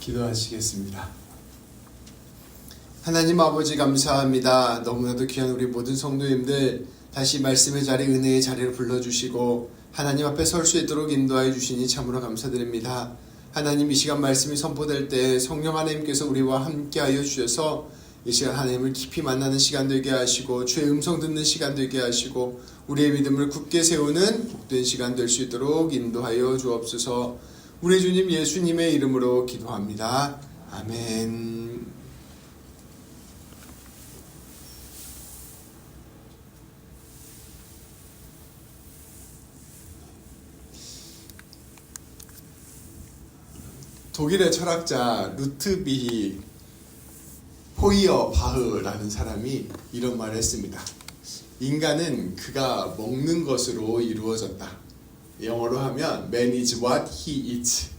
기도하시겠습니다. 하나님 아버지 감사합니다. 너무나도 귀한 우리 모든 성도님들 다시 말씀의 자리, 은혜의 자리를 불러주시고 하나님 앞에 설 수 있도록 인도하여 주시니 참으로 감사드립니다. 하나님, 이 시간 말씀이 선포될 때 성령 하나님께서 우리와 함께하여 주셔서 이 시간 하나님을 깊이 만나는 시간 되게 하시고 주의 음성 듣는 시간 되게 하시고 우리의 믿음을 굳게 세우는 복된 시간 될 수 있도록 인도하여 주옵소서. 우리 주님 예수님의 이름으로 기도합니다. 아멘. 독일의 철학자 루트비히 포이어바흐라는 사람이 이런 말을 했습니다. 인간은 그가 먹는 것으로 이루어졌다. 영어로 하면 Man is what he eats.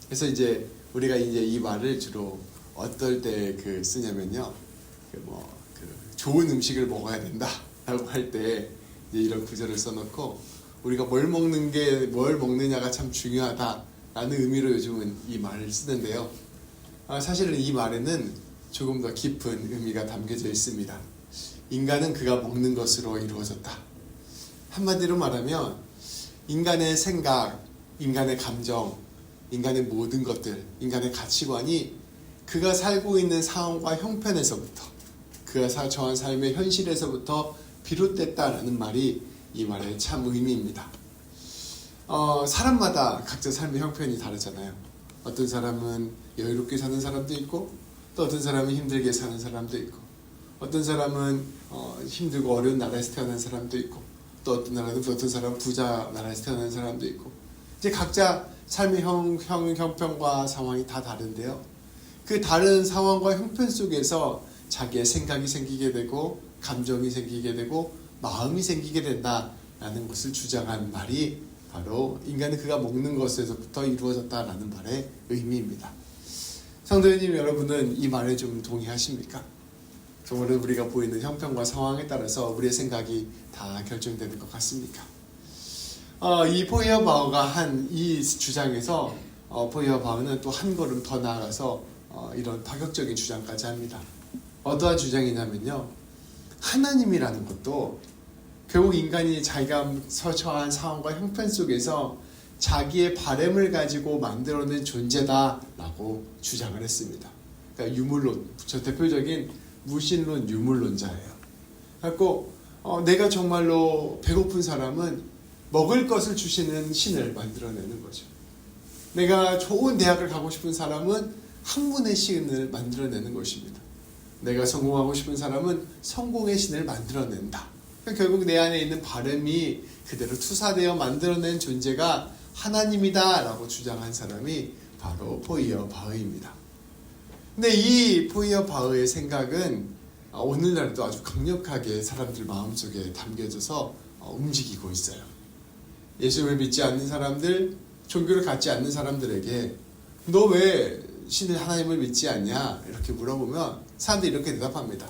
그래서 이제 우리가 이제 이 말을 주로 어떨 때 쓰냐면요. 좋은 음식을 먹어야 된다라고 할 때 이런 구절을 써놓고 우리가 뭘 먹느냐가 참 중요하다라는 의미로 요즘은 이 말을 쓰는데요. 사실은 이 말에는 조금 더 깊은 의미가 담겨져 있습니다. 인간은 그가 먹는 것으로 이루어졌다. 한마디로 말하면 인간의 생각, 인간의 감정, 인간의 모든 것들, 인간의 가치관이 그가 살고 있는 상황과 형편에서부터, 그가 처한 삶의 현실에서부터 비롯됐다라는 말이 이 말의 참 의미입니다. 사람마다 각자 삶의 형편이 다르잖아요. 어떤 사람은 여유롭게 사는 사람도 있고, 또 어떤 사람은 힘들게 사는 사람도 있고, 어떤 사람은 힘들고 어려운 나라에서 태어난 사람도 있고, 또 어떤 사람은 부자 나라에서 태어난 사람도 있고, 이제 각자 삶의 형편과 상황이 다 다른데요. 그 다른 상황과 형편 속에서 자기의 생각이 생기게 되고, 감정이 생기게 되고, 마음이 생기게 된다라는 것을 주장한 말이 바로 인간은 그가 먹는 것에서부터 이루어졌다라는 말의 의미입니다. 성도님 여러분은 이 말에 좀 동의하십니까? 정말 우리가 보이는 형편과 상황에 따라서 우리의 생각이 다 결정되는 것 같습니까? 이 포이어바흐가 한 이 주장에서 포이어바흐는 또 한 걸음 더 나아가서 이런 파격적인 주장까지 합니다. 어떠한 주장이냐면요, 하나님이라는 것도 결국 인간이 자기가 처한 상황과 형편 속에서 자기의 바램을 가지고 만들어낸 존재다라고 주장을 했습니다. 그러니까 유물론, 저 대표적인 무신론 유물론자예요. 그래서 내가 정말로 배고픈 사람은 먹을 것을 주시는 신을 만들어내는 거죠. 내가 좋은 대학을 가고 싶은 사람은 학문의 신을 만들어내는 것입니다. 내가 성공하고 싶은 사람은 성공의 신을 만들어낸다. 결국 내 안에 있는 바람이 그대로 투사되어 만들어낸 존재가 하나님이다 라고 주장한 사람이 바로 포이어바흐입니다. 근데 이 포이어바흐의 생각은 오늘날도 아주 강력하게 사람들 마음속에 담겨져서 움직이고 있어요. 예수를 믿지 않는 사람들, 종교를 갖지 않는 사람들에게 너 왜 신을 하나님을 믿지 않냐 이렇게 물어보면 사람들이 이렇게 대답합니다.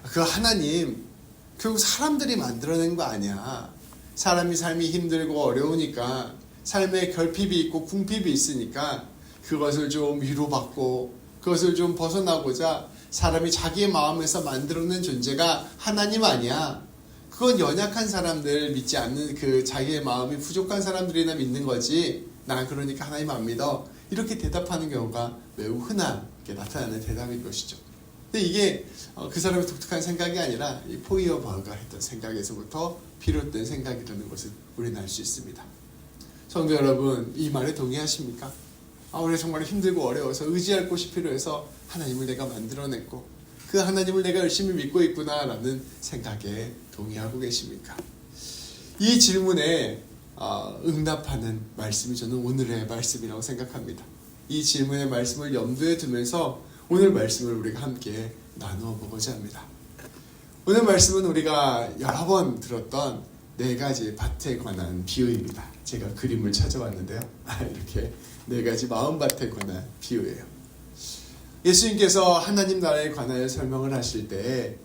그 하나님 결국 사람들이 만들어낸 거 아니야. 사람이 삶이 힘들고 어려우니까 삶에 결핍이 있고 궁핍이 있으니까 그것을 좀 위로받고 그것을 좀 벗어나고자 사람이 자기의 마음에서 만들어낸 존재가 하나님 아니야. 그건 연약한 사람들 믿지 않는 자기의 마음이 부족한 사람들이나 믿는 거지. 난 그러니까 하나님 안 믿어. 이렇게 대답하는 경우가 매우 흔하게 나타나는 대답인 것이죠. 근데 이게 그 사람의 독특한 생각이 아니라 이 포이어바흐가 했던 생각에서부터 비롯된 생각이라는 것을 우리는 알 수 있습니다. 성도 여러분, 이 말에 동의하십니까? 우리가 정말 힘들고 어려워서 의지할 곳이 필요해서 하나님을 내가 만들어냈고 그 하나님을 내가 열심히 믿고 있구나라는 생각에 동의하고 계십니까? 이 질문에 응답하는 말씀이 저는 오늘의 말씀이라고 생각합니다. 이 질문의 말씀을 염두에 두면서 오늘 말씀을 우리가 함께 나누어 보고자 합니다. 오늘 말씀은 우리가 여러 번 들었던 4가지 밭에 관한 비유입니다. 제가 그림을 찾아왔는데요. 이렇게 4가지 마음밭에 관한 비유예요. 예수님께서 하나님 나라에 관하여 설명을 하실 때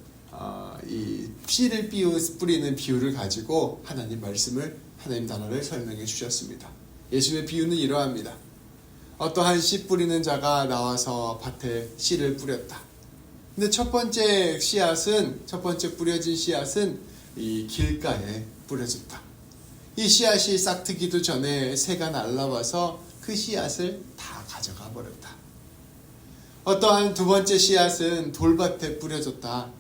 이 씨를 뿌리는 비유를 가지고 하나님 말씀을, 하나님 나라를 설명해 주셨습니다. 예수님의 비유는 이러합니다. 어떠한 씨 뿌리는 자가 나와서 밭에 씨를 뿌렸다. 근데 첫 번째 뿌려진 씨앗은 이 길가에 뿌려졌다. 이 씨앗이 싹트기도 전에 새가 날라와서 그 씨앗을 다 가져가 버렸다. 어떠한 두 번째 씨앗은 돌밭에 뿌려졌다.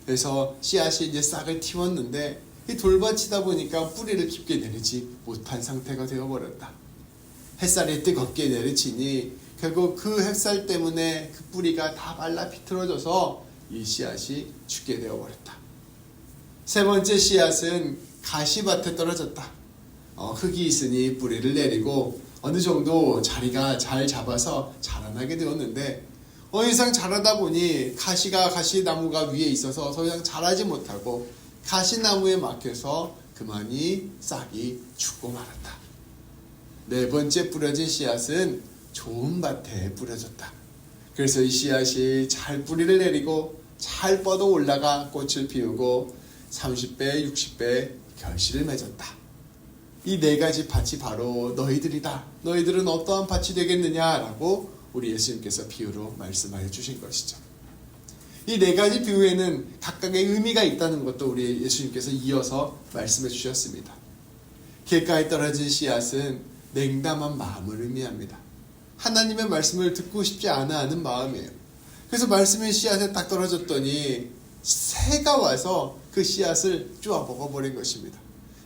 그래서 씨앗이 이제 싹을 틔웠는데 이 돌밭이다 보니까 뿌리를 깊게 내리지 못한 상태가 되어버렸다. 햇살이 뜨겁게 내리치니 결국 그 햇살 때문에 그 뿌리가 다 말라 비틀어져서 이 씨앗이 죽게 되어버렸다. 세 번째 씨앗은 가시밭에 떨어졌다. 흙이 있으니 뿌리를 내리고 어느 정도 자리가 잘 잡아서 자라나게 되었는데 이상 자라다 보니 가시나무가 위에 있어서 더 이상 자라지 못하고 가시나무에 막혀서 그만이 싹이 죽고 말았다. 네 번째 뿌려진 씨앗은 좋은 밭에 뿌려졌다. 그래서 이 씨앗이 잘 뿌리를 내리고 잘 뻗어 올라가 꽃을 피우고 30배, 60배 결실을 맺었다. 이 네 가지 밭이 바로 너희들이다. 너희들은 어떠한 밭이 되겠느냐라고 우리 예수님께서 비유로 말씀하여 주신 것이죠. 이 네 가지 비유에는 각각의 의미가 있다는 것도 우리 예수님께서 이어서 말씀해 주셨습니다. 길가에 떨어진 씨앗은 냉담한 마음을 의미합니다. 하나님의 말씀을 듣고 싶지 않아 하는 마음이에요. 그래서 말씀의 씨앗에 딱 떨어졌더니 새가 와서 그 씨앗을 쪼아 먹어버린 것입니다.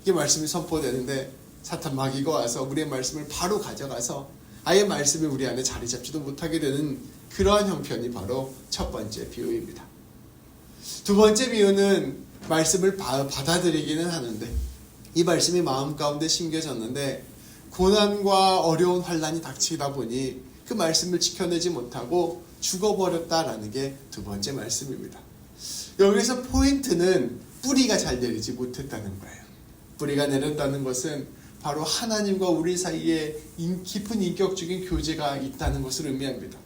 이게 말씀이 선포되는데 사탄 마귀가 와서 우리의 말씀을 바로 가져가서 아예 말씀이 우리 안에 자리 잡지도 못하게 되는 그러한 형편이 바로 첫 번째 비유입니다. 두 번째 비유는 말씀을 받아들이기는 하는데 이 말씀이 마음 가운데 심겨졌는데 고난과 어려운 환난이 닥치다 보니 그 말씀을 지켜내지 못하고 죽어버렸다라는 게 두 번째 말씀입니다. 여기서 포인트는 뿌리가 잘 내리지 못했다는 거예요. 뿌리가 내렸다는 것은 바로 하나님과 우리 사이에 깊은 인격적인 교제가 있다는 것을 의미합니다.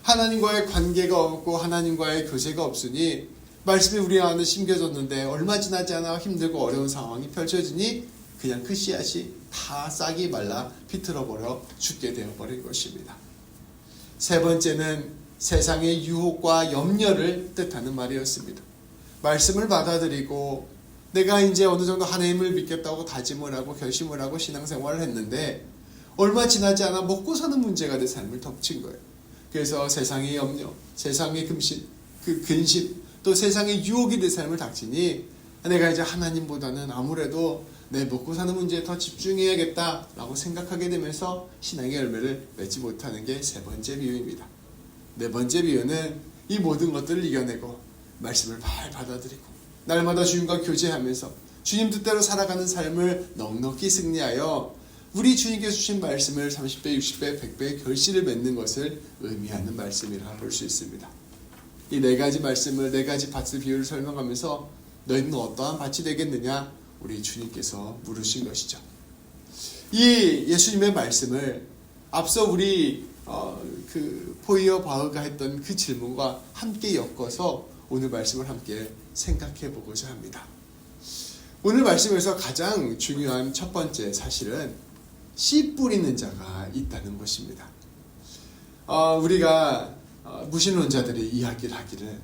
하나님과의 관계가 없고 하나님과의 교제가 없으니 말씀이 우리 안에 심겨졌는데 얼마 지나지 않아 힘들고 어려운 상황이 펼쳐지니 그냥 그 씨앗이 다 싹이 말라 비틀어버려 죽게 되어버린 것입니다. 세 번째는 세상의 유혹과 염려를 뜻하는 말이었습니다. 말씀을 받아들이고 내가 이제 어느 정도 하나님을 믿겠다고 다짐을 하고 결심을 하고 신앙생활을 했는데 얼마 지나지 않아 먹고 사는 문제가 내 삶을 덮친 거예요. 그래서 세상의 염려, 세상의 근심, 또 세상의 유혹이 내 삶을 닥치니 내가 이제 하나님보다는 아무래도 내 먹고 사는 문제에 더 집중해야겠다라고 생각하게 되면서 신앙의 열매를 맺지 못하는 게 세 번째 비유입니다. 네 번째 비유는 이 모든 것들을 이겨내고 말씀을 잘 받아들이고 날마다 주님과 교제하면서 주님 뜻대로 살아가는 삶을 넉넉히 승리하여 우리 주님께서 주신 말씀을 30배, 60배, 100배의 결실을 맺는 것을 의미하는 말씀이라 볼 수 있습니다. 이 네 가지 말씀을 네 가지 밭의 비유를 설명하면서 너희는 어떠한 밭이 되겠느냐 우리 주님께서 물으신 것이죠. 이 예수님의 말씀을 앞서 우리 포이어 바흐가 했던 그 질문과 함께 엮어서 오늘 말씀을 함께 생각해 보고자 합니다. 오늘 말씀에서 가장 중요한 첫 번째 사실은 씨 뿌리는 자가 있다는 것입니다. 우리가 무신론자들이 이야기를 하기를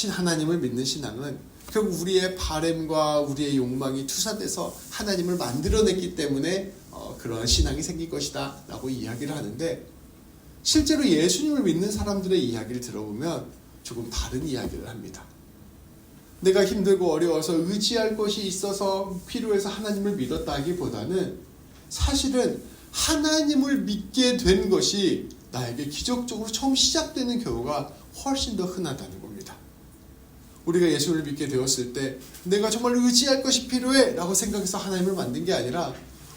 하나님을 믿는 신앙은 결국 우리의 바램과 우리의 욕망이 투사돼서 하나님을 만들어냈기 때문에 그러한 신앙이 생길 것이다 라고 이야기를 하는데 실제로 예수님을 믿는 사람들의 이야기를 들어보면 조금 다른 이야기를 합니다. 내가 힘들고 어려워서 의지할 것이 있어서 필요해서 하나님을 믿었다기보다는 사실은 하나님을 믿게 된 것이 나에게 기적적으로 처음 시작되는 경우가 훨씬 더 흔하다는 겁니다. 우리가 예수를 믿게 되었을 때 내가 정말 의지할 것이 필요해 라고 생각해서 하나님을 만든 게 아니라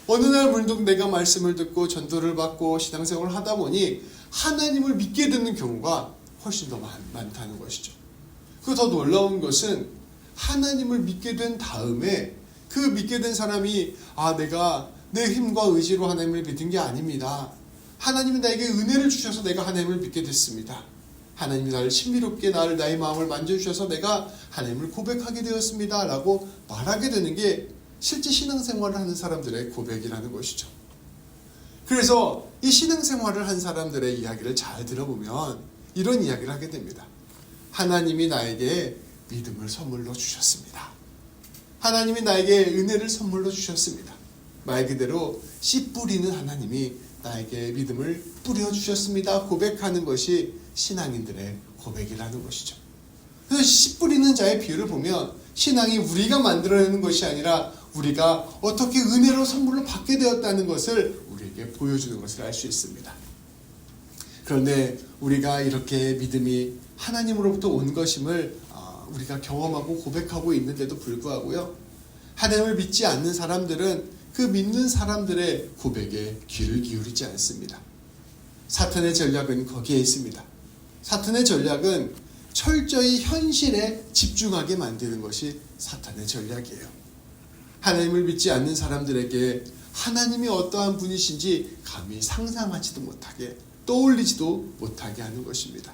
어느 날 문득 내가 말씀을 듣고 전도를 받고 신앙생활을 하다 보니 하나님을 믿게 되는 경우가 훨씬 더 많다는 것이죠. 그 더 놀라운 것은 하나님을 믿게 된 다음에 그 믿게 된 사람이 내가 내 힘과 의지로 하나님을 믿은 게 아닙니다. 하나님이 나에게 은혜를 주셔서 내가 하나님을 믿게 됐습니다. 하나님이 나를 신비롭게 나의 마음을 만져주셔서 내가 하나님을 고백하게 되었습니다 라고 말하게 되는 게 실제 신앙생활을 하는 사람들의 고백이라는 것이죠. 그래서 이 신앙생활을 한 사람들의 이야기를 잘 들어보면 이런 이야기를 하게 됩니다. 하나님이 나에게 믿음을 선물로 주셨습니다. 하나님이 나에게 은혜를 선물로 주셨습니다. 말 그대로 씨 뿌리는 하나님이 나에게 믿음을 뿌려주셨습니다. 고백하는 것이 신앙인들의 고백이라는 것이죠. 그래서 씨 뿌리는 자의 비유를 보면 신앙이 우리가 만들어내는 것이 아니라 우리가 어떻게 은혜로 선물로 받게 되었다는 것을 우리에게 보여주는 것을 알 수 있습니다. 그런데 우리가 이렇게 믿음이 하나님으로부터 온 것임을 우리가 경험하고 고백하고 있는데도 불구하고요, 하나님을 믿지 않는 사람들은 그 믿는 사람들의 고백에 귀를 기울이지 않습니다. 사탄의 전략은 거기에 있습니다. 사탄의 전략은 철저히 현실에 집중하게 만드는 것이 사탄의 전략이에요. 하나님을 믿지 않는 사람들에게 하나님이 어떠한 분이신지 감히 상상하지도 못하게, 떠올리지도 못하게 하는 것입니다.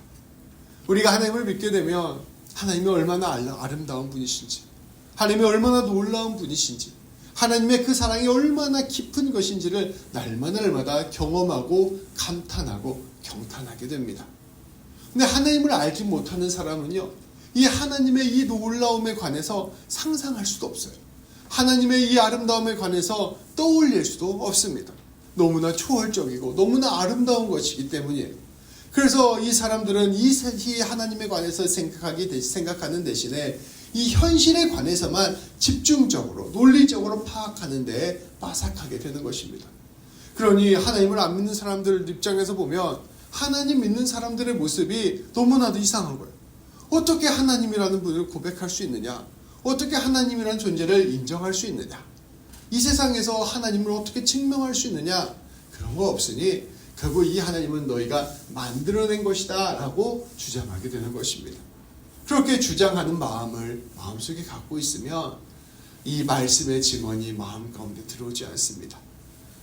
우리가 하나님을 믿게 되면 하나님이 얼마나 아름다운 분이신지, 하나님이 얼마나 놀라운 분이신지, 하나님의 그 사랑이 얼마나 깊은 것인지를 날마다 경험하고 감탄하고 경탄하게 됩니다. 근데 하나님을 알지 못하는 사람은요, 이 하나님의 이 놀라움에 관해서 상상할 수도 없어요. 하나님의 이 아름다움에 관해서 떠올릴 수도 없습니다. 너무나 초월적이고 너무나 아름다운 것이기 때문이에요. 그래서 이 사람들은 이 하나님에 관해서 생각하는 대신에 이 현실에 관해서만 집중적으로 논리적으로 파악하는 데 빠삭하게 되는 것입니다. 그러니 하나님을 안 믿는 사람들 입장에서 보면 하나님 믿는 사람들의 모습이 너무나도 이상한 거예요. 어떻게 하나님이라는 분을 고백할 수 있느냐? 어떻게 하나님이라는 존재를 인정할 수 있느냐? 이 세상에서 하나님을 어떻게 증명할 수 있느냐? 그런 거 없으니 결국 이 하나님은 너희가 만들어낸 것이다 라고 주장하게 되는 것입니다. 그렇게 주장하는 마음을 마음속에 갖고 있으면 이 말씀의 증언이 마음 가운데 들어오지 않습니다.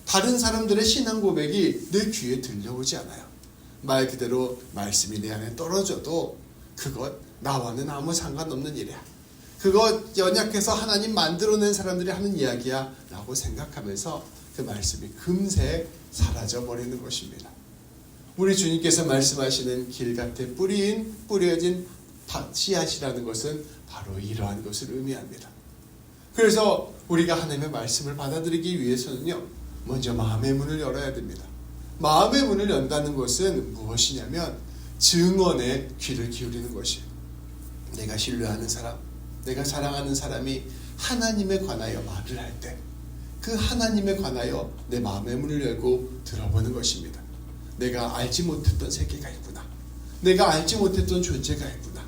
다른 사람들의 신앙 고백이 내 귀에 들려오지 않아요. 말 그대로 말씀이 내 안에 떨어져도 그것 나와는 아무 상관없는 일이야. 그것 연약해서 하나님 만들어낸 사람들이 하는 이야기야 라고 생각하면서 그 말씀이 금세 사라져버리는 것입니다. 우리 주님께서 말씀하시는 길 곁에 뿌려진 씨앗이라는 것은 바로 이러한 것을 의미합니다. 그래서 우리가 하나님의 말씀을 받아들이기 위해서는요, 먼저 마음의 문을 열어야 됩니다. 마음의 문을 연다는 것은 무엇이냐면 증언에 귀를 기울이는 것이에요. 내가 신뢰하는 사람, 내가 사랑하는 사람이 하나님에 관하여 말을 할 때 그 하나님에 관하여 내 마음의 문을 열고 들어보는 것입니다. 내가 알지 못했던 세계가 있구나. 내가 알지 못했던 존재가 있구나.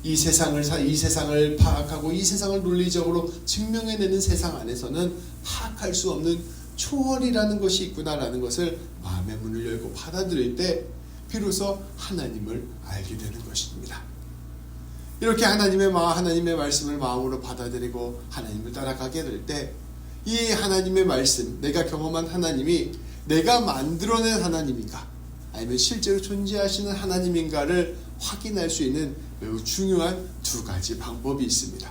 이 세상을 파악하고 이 세상을 논리적으로 증명해내는 세상 안에서는 파악할 수 없는 초월이라는 것이 있구나라는 것을 마음의 문을 열고 받아들일 때 비로소 하나님을 알게 되는 것입니다. 이렇게 하나님의 말씀을 마음으로 받아들이고 하나님을 따라가게 될 때 이 하나님의 말씀, 내가 경험한 하나님이 내가 만들어낸 하나님인가 아니면 실제로 존재하시는 하나님인가를 확인할 수 있는 매우 중요한 두 가지 방법이 있습니다.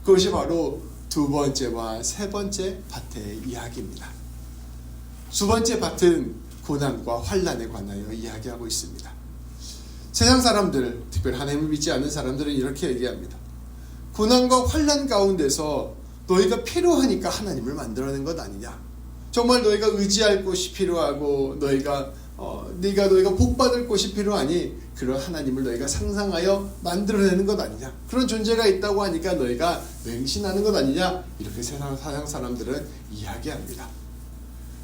그것이 바로 두 번째와 세 번째 밭의 이야기입니다. 두 번째 밭은 고난과 환난에 관하여 이야기하고 있습니다. 세상 사람들, 특별히 하나님을 믿지 않는 사람들은 이렇게 얘기합니다. 고난과 환난 가운데서 너희가 필요하니까 하나님을 만들어낸 것 아니냐? 정말 너희가 의지할 곳이 필요하고 너희가 복받을 곳이 필요하니 그런 하나님을 너희가 상상하여 만들어내는 것 아니냐? 그런 존재가 있다고 하니까 너희가 맹신하는 것 아니냐? 이렇게 세상 사람들은 이야기합니다.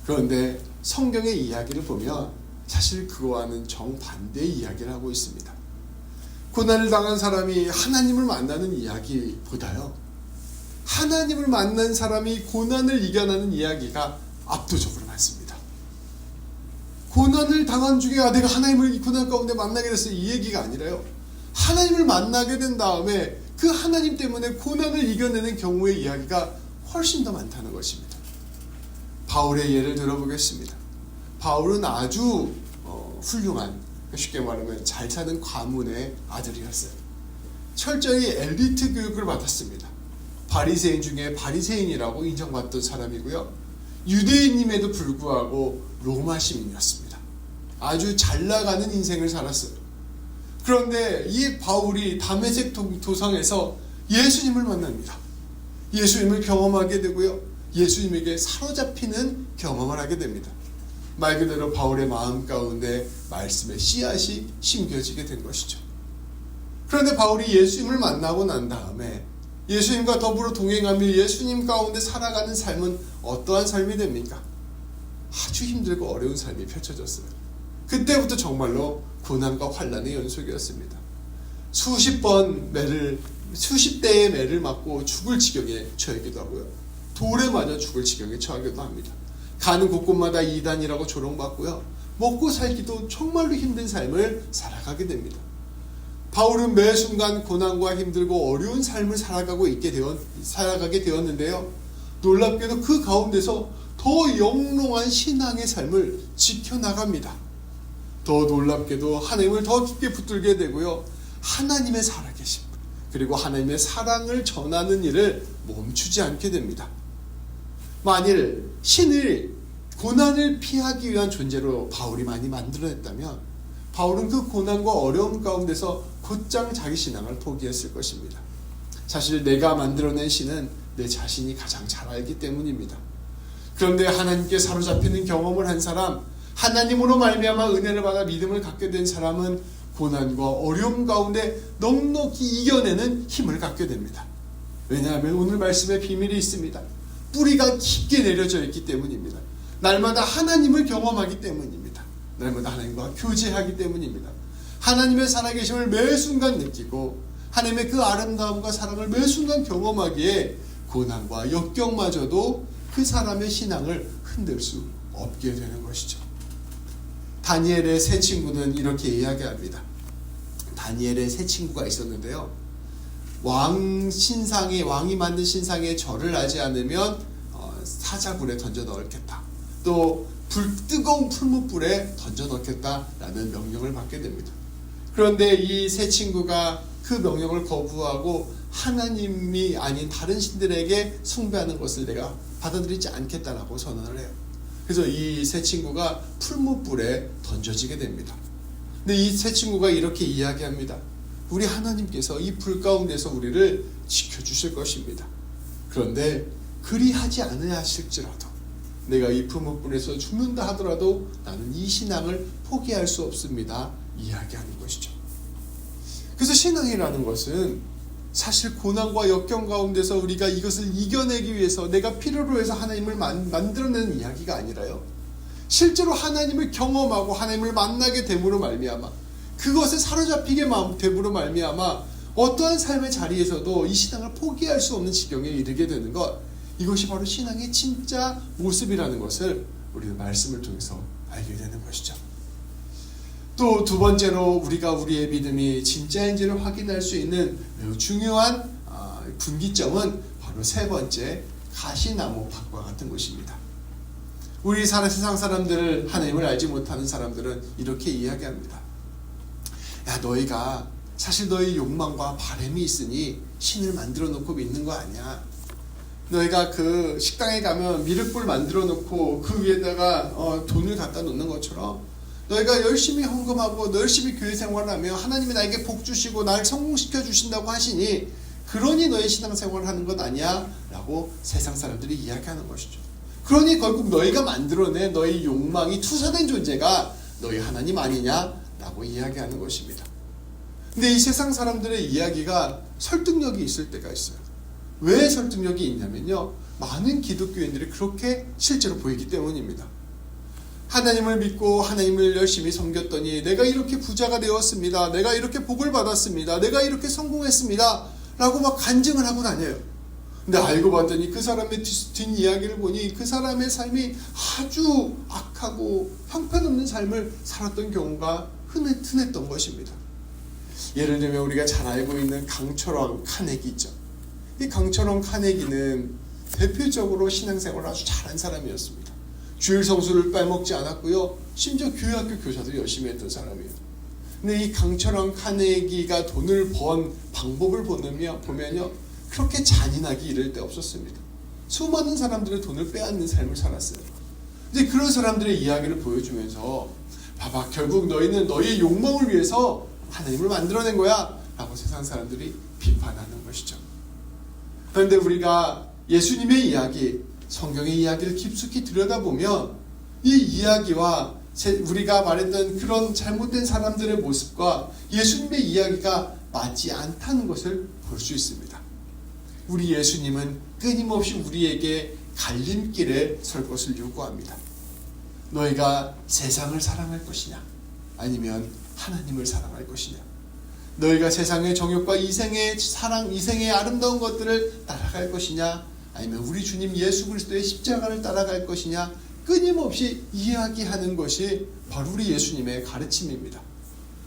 그런데 성경의 이야기를 보면 사실 그거와는 정반대의 이야기를 하고 있습니다. 고난을 당한 사람이 하나님을 만나는 이야기보다요, 하나님을 만난 사람이 고난을 이겨내는 이야기가 압도적으로 많습니다. 고난을 당한 중에 내가 하나님을 이 고난 가운데 만나게 됐어요, 이 얘기가 아니라요, 하나님을 만나게 된 다음에 그 하나님 때문에 고난을 이겨내는 경우의 이야기가 훨씬 더 많다는 것입니다. 바울의 예를 들어보겠습니다. 바울은 아주 훌륭한, 쉽게 말하면 잘 사는 가문의 아들이었어요. 철저히 엘리트 교육을 받았습니다. 바리새인 중에 바리새인이라고 인정받던 사람이고요. 유대인임에도 불구하고 로마 시민이었습니다. 아주 잘 나가는 인생을 살았어요. 그런데 이 바울이 다메섹 도상에서 예수님을 만납니다. 예수님을 경험하게 되고요. 예수님에게 사로잡히는 경험을 하게 됩니다. 말 그대로 바울의 마음 가운데 말씀의 씨앗이 심겨지게 된 것이죠. 그런데 바울이 예수님을 만나고 난 다음에 예수님과 더불어 동행하며 예수님 가운데 살아가는 삶은 어떠한 삶이 됩니까? 아주 힘들고 어려운 삶이 펼쳐졌어요. 그때부터 정말로 고난과 환난의 연속이었습니다. 수십 대의 매를 맞고 죽을 지경에 처하기도 하고요. 돌에 맞아 죽을 지경에 처하기도 합니다. 가는 곳곳마다 이단이라고 조롱받고요. 먹고 살기도 정말로 힘든 삶을 살아가게 됩니다. 바울은 매 순간 고난과 힘들고 어려운 삶을 살아가게 되었는데요. 놀랍게도 그 가운데서 더 영롱한 신앙의 삶을 지켜나갑니다. 더 놀랍게도 하나님을 더 깊게 붙들게 되고요. 하나님의 살아계심 그리고 하나님의 사랑을 전하는 일을 멈추지 않게 됩니다. 만일 신을 고난을 피하기 위한 존재로 바울이 많이 만들어냈다면 바울은 그 고난과 어려움 가운데서 곧장 자기 신앙을 포기했을 것입니다. 사실 내가 만들어낸 신은 내 자신이 가장 잘 알기 때문입니다. 그런데 하나님께 사로잡히는 경험을 한 사람, 하나님으로 말미암아 은혜를 받아 믿음을 갖게 된 사람은 고난과 어려움 가운데 넉넉히 이겨내는 힘을 갖게 됩니다. 왜냐하면 오늘 말씀에 비밀이 있습니다. 뿌리가 깊게 내려져 있기 때문입니다. 날마다 하나님을 경험하기 때문입니다. 날마다 하나님과 교제하기 때문입니다. 하나님의 살아계심을 매 순간 느끼고 하나님의 그 아름다움과 사랑을 매 순간 경험하기에 고난과 역경마저도 그 사람의 신앙을 흔들 수 없게 되는 것이죠. 다니엘의 세 친구는 이렇게 이야기합니다. 다니엘의 세 친구가 있었는데요. 왕이 만든 신상에 절을 하지 않으면 사자굴에 던져 넣겠다. 또 뜨거운 풀무불에 던져 넣겠다라는 명령을 받게 됩니다. 그런데 이 세 친구가 그 명령을 거부하고 하나님이 아닌 다른 신들에게 숭배하는 것을 내가 받아들이지 않겠다라고 선언을 해요. 그래서 이 세 친구가 풀무불에 던져지게 됩니다. 근데 이 세 친구가 이렇게 이야기합니다. 우리 하나님께서 이 불 가운데서 우리를 지켜주실 것입니다. 그런데 그리하지 않으실지라도 내가 이 풀무불에서 죽는다 하더라도 나는 이 신앙을 포기할 수 없습니다. 이야기하는 것이죠. 그래서 신앙이라는 것은 사실 고난과 역경 가운데서 우리가 이것을 이겨내기 위해서 내가 필요로 해서 하나님을 만들어내는 이야기가 아니라요. 실제로 하나님을 경험하고 하나님을 만나게 됨으로 말미암아 그것에 사로잡히게 됨으로 말미암아 어떠한 삶의 자리에서도 이 신앙을 포기할 수 없는 지경에 이르게 되는 것, 이것이 바로 신앙의 진짜 모습이라는 것을 우리는 말씀을 통해서 알게 되는 것이죠. 또 두 번째로 우리가 우리의 믿음이 진짜인지를 확인할 수 있는 매우 중요한 분기점은 바로 세 번째 가시나무 밭과 같은 것입니다. 우리 세상 사람들을 하나님을 알지 못하는 사람들은 이렇게 이야기합니다. 야, 너희가 사실 너희 욕망과 바람이 있으니 신을 만들어 놓고 믿는 거 아니야. 너희가 그 식당에 가면 미륵불 만들어 놓고 그 위에다가 돈을 갖다 놓는 것처럼 너희가 열심히 헌금하고 열심히 교회 생활하며 하나님이 나에게 복 주시고 날 성공시켜 주신다고 하시니 그러니 너희 신앙생활을 하는 것 아니야? 라고 세상 사람들이 이야기하는 것이죠. 그러니 결국 너희가 만들어낸 너희 욕망이 투사된 존재가 너희 하나님 아니냐? 라고 이야기하는 것입니다. 근데 이 세상 사람들의 이야기가 설득력이 있을 때가 있어요. 왜 설득력이 있냐면요, 많은 기독교인들이 그렇게 실제로 보이기 때문입니다. 하나님을 믿고 하나님을 열심히 섬겼더니 내가 이렇게 부자가 되었습니다. 내가 이렇게 복을 받았습니다. 내가 이렇게 성공했습니다. 라고 막 간증을 하고 다녀요. 근데 알고 봤더니 그 사람의 뒷이야기를 보니 그 사람의 삶이 아주 악하고 형편없는 삶을 살았던 경우가 흔했던 것입니다. 예를 들면 우리가 잘 알고 있는 강철왕 카네기 있죠. 이 강철왕 카네기는 대표적으로 신앙생활을 아주 잘한 사람이었습니다. 주일 성수를 빼먹지 않았고요. 심지어 교회학교 교사도 열심히 했던 사람이에요. 근데 이 강철왕 카네기가 돈을 번 방법을 보면요, 그렇게 잔인하게 이를 데 없었습니다. 수많은 사람들의 돈을 빼앗는 삶을 살았어요. 이제 그런 사람들의 이야기를 보여주면서 봐봐, 결국 너희는 너희의 욕망을 위해서 하나님을 만들어낸 거야 라고 세상 사람들이 비판하는 것이죠. 그런데 우리가 예수님의 이야기, 성경의 이야기를 깊숙이 들여다보면 이 이야기와 우리가 말했던 그런 잘못된 사람들의 모습과 예수님의 이야기가 맞지 않다는 것을 볼 수 있습니다. 우리 예수님은 끊임없이 우리에게 갈림길에 설 것을 요구합니다. 너희가 세상을 사랑할 것이냐 아니면 하나님을 사랑할 것이냐, 너희가 세상의 정욕과 이생의 사랑, 이생의 아름다운 것들을 따라갈 것이냐 아니면 우리 주님 예수 그리스도의 십자가를 따라갈 것이냐, 끊임없이 이야기하는 것이 바로 우리 예수님의 가르침입니다.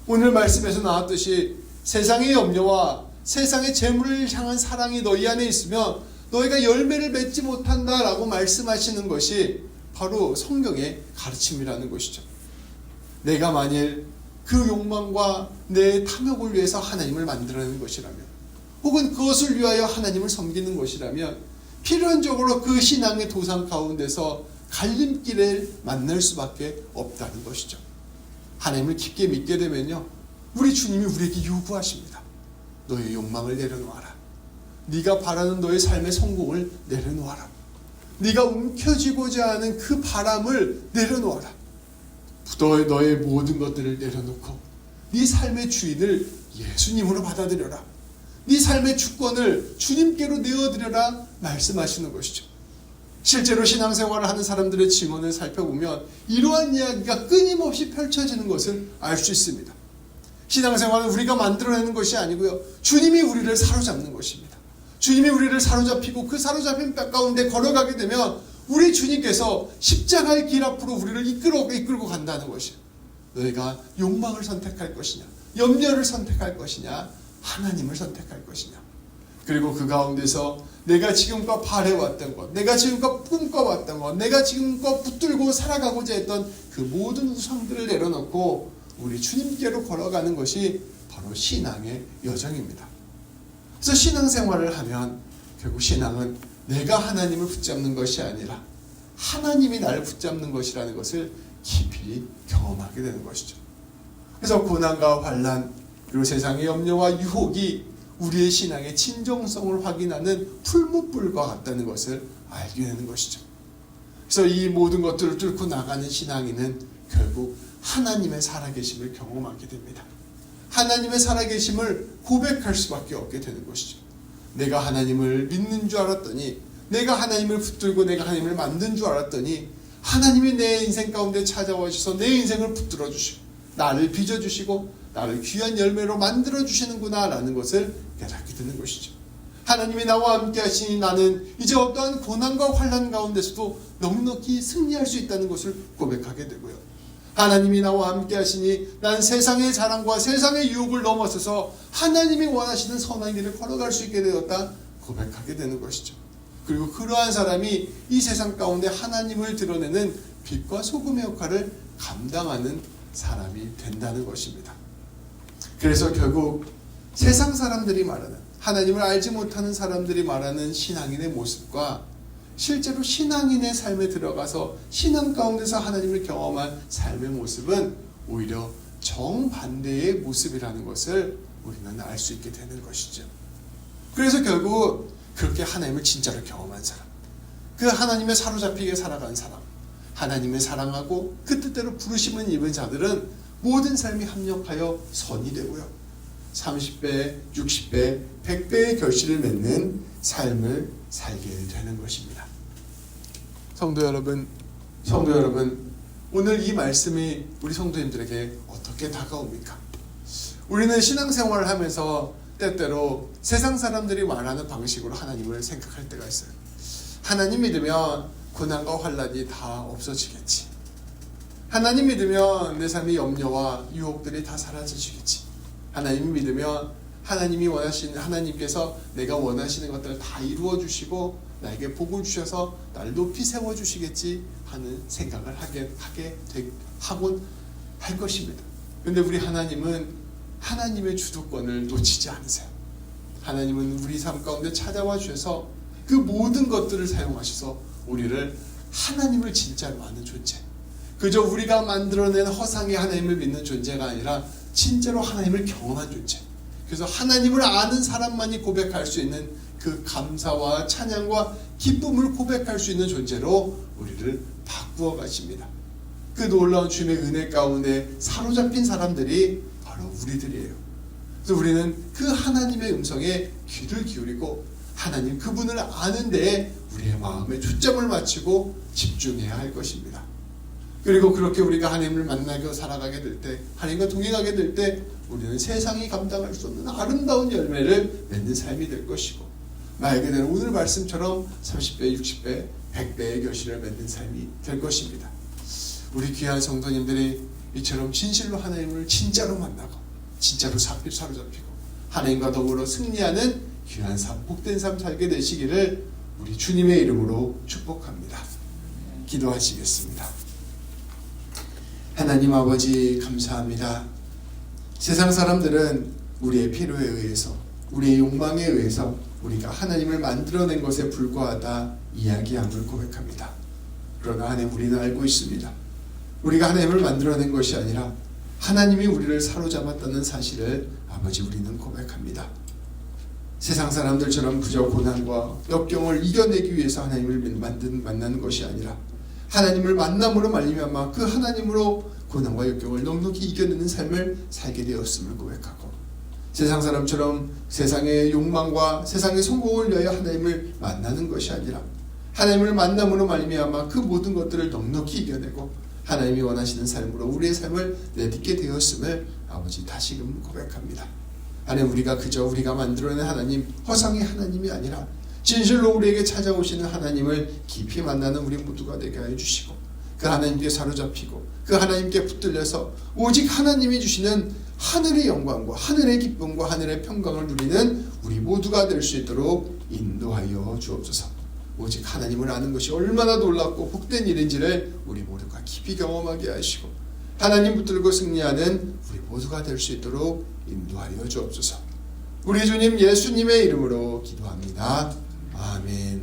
오늘 말씀에서 나왔듯이 세상의 염려와 세상의 재물을 향한 사랑이 너희 안에 있으면 너희가 열매를 맺지 못한다라고 말씀하시는 것이 바로 성경의 가르침이라는 것이죠. 내가 만일 그 욕망과 내 탐욕을 위해서 하나님을 만들어내는 것이라면, 혹은 그것을 위하여 하나님을 섬기는 것이라면 필연적으로 그 신앙의 도상 가운데서 갈림길을 만날 수밖에 없다는 것이죠. 하나님을 깊게 믿게 되면요, 우리 주님이 우리에게 요구하십니다. 너의 욕망을 내려놓아라. 네가 바라는 너의 삶의 성공을 내려놓아라. 네가 움켜쥐고자 하는 그 바람을 내려놓아라. 너의 모든 것들을 내려놓고 네 삶의 주인을 예수님으로 받아들여라. 네 삶의 주권을 주님께로 내어드려라 말씀하시는 것이죠. 실제로 신앙생활을 하는 사람들의 증언을 살펴보면 이러한 이야기가 끊임없이 펼쳐지는 것을 알 수 있습니다. 신앙생활은 우리가 만들어내는 것이 아니고요, 주님이 우리를 사로잡는 것입니다. 주님이 우리를 사로잡히고 그 사로잡힌 뼈 가운데 걸어가게 되면 우리 주님께서 십자가의 길 앞으로 우리를 이끌고 간다는 것이에요. 너희가 욕망을 선택할 것이냐, 염려를 선택할 것이냐, 하나님을 선택할 것이냐. 그리고 그 가운데서 내가 지금껏 바래왔던 것, 내가 지금껏 꿈꿔왔던 것, 내가 지금껏 붙들고 살아가고자 했던 그 모든 우상들을 내려놓고 우리 주님께로 걸어가는 것이 바로 신앙의 여정입니다. 그래서 신앙생활을 하면 결국 신앙은 내가 하나님을 붙잡는 것이 아니라 하나님이 나를 붙잡는 것이라는 것을 깊이 경험하게 되는 것이죠. 그래서 고난과 환난, 그리고 세상의 염려와 유혹이 우리의 신앙의 진정성을 확인하는 풀무불과 같다는 것을 알게 되는 것이죠. 그래서 이 모든 것들을 뚫고 나가는 신앙인은 결국 하나님의 살아계심을 경험하게 됩니다. 하나님의 살아계심을 고백할 수밖에 없게 되는 것이죠. 내가 하나님을 믿는 줄 알았더니, 내가 하나님을 붙들고 내가 하나님을 만든 줄 알았더니 하나님이 내 인생 가운데 찾아와 주셔서 내 인생을 붙들어 주시고 나를 빚어주시고 나를 귀한 열매로 만들어 주시는구나 라는 것을 깨닫게 되는 것이죠. 하나님이 나와 함께 하시니 나는 이제 어떠한 고난과 환난 가운데서도 넉넉히 승리할 수 있다는 것을 고백하게 되고요. 하나님이 나와 함께 하시니 난 세상의 자랑과 세상의 유혹을 넘어서서 하나님이 원하시는 선한 길을 걸어갈 수 있게 되었다 고백하게 되는 것이죠. 그리고 그러한 사람이 이 세상 가운데 하나님을 드러내는 빛과 소금의 역할을 감당하는 사람이 된다는 것입니다. 그래서 결국 세상 사람들이 말하는, 하나님을 알지 못하는 사람들이 말하는 신앙인의 모습과 실제로 신앙인의 삶에 들어가서 신앙 가운데서 하나님을 경험한 삶의 모습은 오히려 정반대의 모습이라는 것을 우리는 알 수 있게 되는 것이죠. 그래서 결국 그렇게 하나님을 진짜로 경험한 사람, 그 하나님의 사로잡히게 살아간 사람, 하나님을 사랑하고 그 뜻대로 부르심을 입은 자들은 모든 삶이 합력하여 선이 되고요, 30배, 60배, 100배의 결실을 맺는 삶을 살게 되는 것입니다. 성도 여러분, 오늘 이 말씀이 우리 성도님들에게 어떻게 다가옵니까? 우리는 신앙생활을 하면서 때때로 세상 사람들이 말하는 방식으로 하나님을 생각할 때가 있어요. 하나님 믿으면 고난과 환난이 다 없어지겠지. 하나님 믿으면 내 삶의 염려와 유혹들이 다 사라지시겠지. 하나님 믿으면 하나님이 원하시는, 하나님께서 내가 원하시는 것들을 다 이루어 주시고 나에게 복을 주셔서 나를 높이 세워 주시겠지 하는 생각을 하곤 할 것입니다. 그런데 우리 하나님은 하나님의 주도권을 놓치지 않으세요. 하나님은 우리 삶 가운데 찾아와 주셔서 그 모든 것들을 사용하셔서 우리를 하나님을 진짜로 아는 존재, 그저 우리가 만들어낸 허상의 하나님을 믿는 존재가 아니라 진짜로 하나님을 경험한 존재, 그래서 하나님을 아는 사람만이 고백할 수 있는 그 감사와 찬양과 기쁨을 고백할 수 있는 존재로 우리를 바꾸어 가십니다. 그 놀라운 주님의 은혜 가운데 사로잡힌 사람들이 바로 우리들이에요. 그래서 우리는 그 하나님의 음성에 귀를 기울이고 하나님 그분을 아는 데에 우리의 마음에 초점을 맞추고 집중해야 할 것입니다. 그리고 그렇게 우리가 하나님을 만나고 살아가게 될 때, 하나님과 동행하게 될 때 우리는 세상이 감당할 수 없는 아름다운 열매를 맺는 삶이 될 것이고, 말 그대로 오늘 말씀처럼 30배, 60배, 100배의 결실을 맺는 삶이 될 것입니다. 우리 귀한 성도님들이 이처럼 진실로 하나님을 진짜로 만나고 진짜로 사로잡히고 하나님과 더불어 승리하는 귀한 삶, 복된 삶 살게 되시기를 우리 주님의 이름으로 축복합니다. 기도하시겠습니다. 하나님 아버지 감사합니다. 세상 사람들은 우리의 필요에 의해서, 우리의 욕망에 의해서 우리가 하나님을 만들어낸 것에 불과하다 이야기함을 고백합니다. 그러나 하나님, 우리는 알고 있습니다. 우리가 하나님을 만들어낸 것이 아니라 하나님이 우리를 사로잡았다는 사실을 아버지 우리는 고백합니다. 세상 사람들처럼 그저 고난과 역경을 이겨내기 위해서 하나님을 만나는 것이 아니라 하나님을 만남으로 말미암아 그 하나님으로 고난과 역경을 넉넉히 이겨내는 삶을 살게 되었음을 고백하고, 세상 사람처럼 세상의 욕망과 세상의 성공을 위하여 하나님을 만나는 것이 아니라 하나님을 만남으로 말미암아 그 모든 것들을 넉넉히 이겨내고 하나님이 원하시는 삶으로 우리의 삶을 내딛게 되었음을 아버지 다시금 고백합니다. 하나님, 우리가 그저 우리가 만들어낸 하나님, 허상의 하나님이 아니라 진실로 우리에게 찾아오시는 하나님을 깊이 만나는 우리 모두가 되게 하여 주시고, 그 하나님께 사로잡히고 그 하나님께 붙들려서 오직 하나님이 주시는 하늘의 영광과 하늘의 기쁨과 하늘의 평강을 누리는 우리 모두가 될 수 있도록 인도하여 주옵소서. 오직 하나님을 아는 것이 얼마나 놀랍고 복된 일인지를 우리 모두가 깊이 경험하게 하시고 하나님 붙들고 승리하는 우리 모두가 될 수 있도록 인도하여 주옵소서. 우리 주님 예수님의 이름으로 기도합니다. 아멘.